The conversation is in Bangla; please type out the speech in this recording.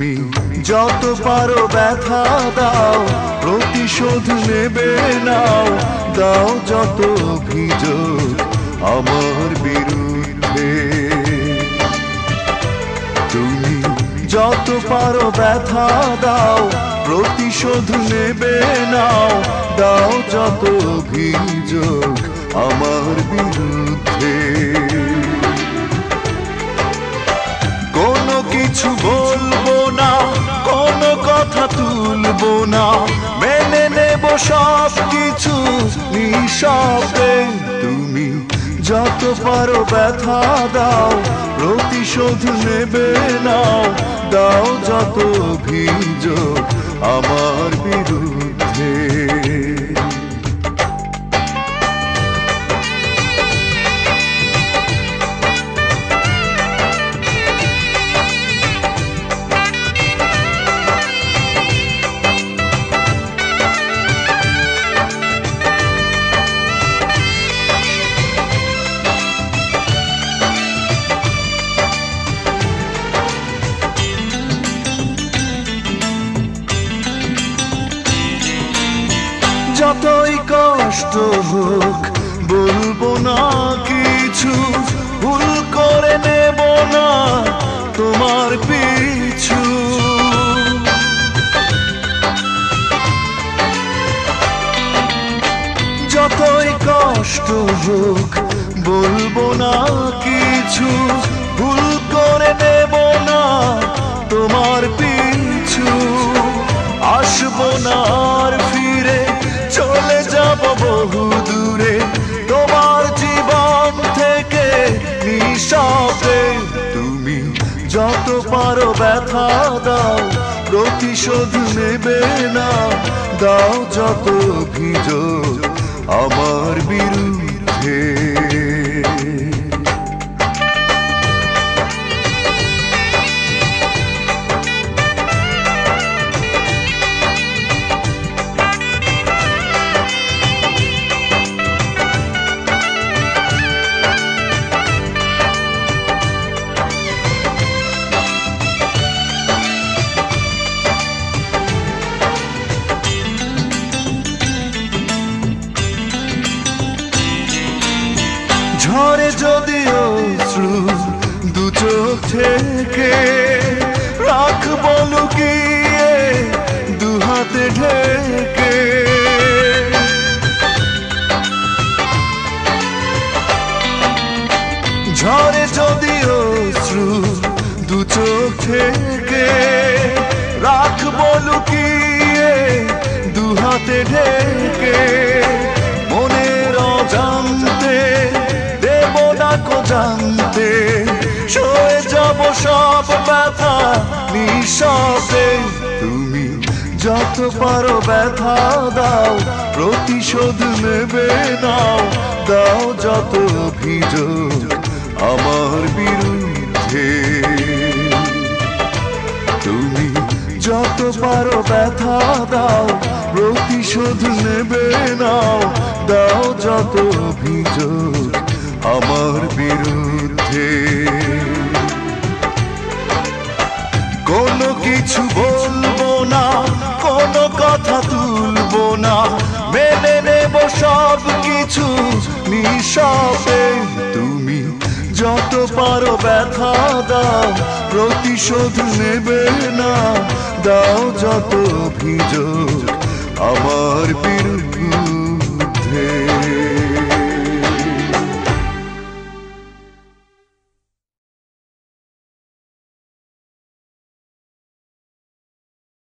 তুমি যত পারো ব্যথা দাও, প্রতিশোধ নেবে নাও, দাও যত অভিযোগ আমার বিরুদ্ধে। তুমি যত পারো ব্যথা দাও, প্রতিশোধ নেবে নাও, দাও যত অভিযোগ আমার বিরুদ্ধে। কোনো কিছু বলবো না, কোনো কথা তুলবো না, মেনে নেব সব কিছু নিঃশব্দে। তুমি যত পারো ব্যথা দাও, প্রতিশোধ নেবে নাও, দাও যত অভিযোগ আমার বিরুদ্ধে। যতই কষ্ট হোক বলবো না কিছু, ভুল করে নেব না তোমার পিছু। যতই কষ্ট হোক বলবো না কিছু, ভুল করে নেব না তোমার পিছু। আসবো না আর ফিরে, চলে যাব বহু দূরে তোমার জীবন থেকে নিঃশব্দে। তুমি যত পারো ব্যথা দাও, প্রতিশোধ নেবে না, দাও যত অভিযোগ আমার বিরুদ্ধে। ঝরে যদি অশ্রু দু চোখ থেকে, রাখবো লুকিয়ে দু হাতে ঢেকে। ঝরে যদি অশ্রু দু চোখ থেকে, রাখবো লুকিয়ে দু হাতে ঢেকে। মনের অজান্তে জানতে সয়ে যাব সব ব্যথা নিঃশব্দে। তুমি যত পারো ব্যথা দাও, প্রতিশোধ নেবে নাও, দাও যত অভিযোগ আমার বিরুদ্ধে। তুমি যত পারো ব্যথা দাও, প্রতিশোধ নেবে নাও, দাও যত অভিযোগ আমার বিরুদ্ধে। কোনো কিছু বলবো না, কোনো কথা তুলবো না, মেনে নেব সব কিছু নিঃশব্দে। তুমি যত পারো ব্যথা দাও, প্রতিশোধ নেবে না, দাও যত অভিযোগ আমার বিরুদ্ধে।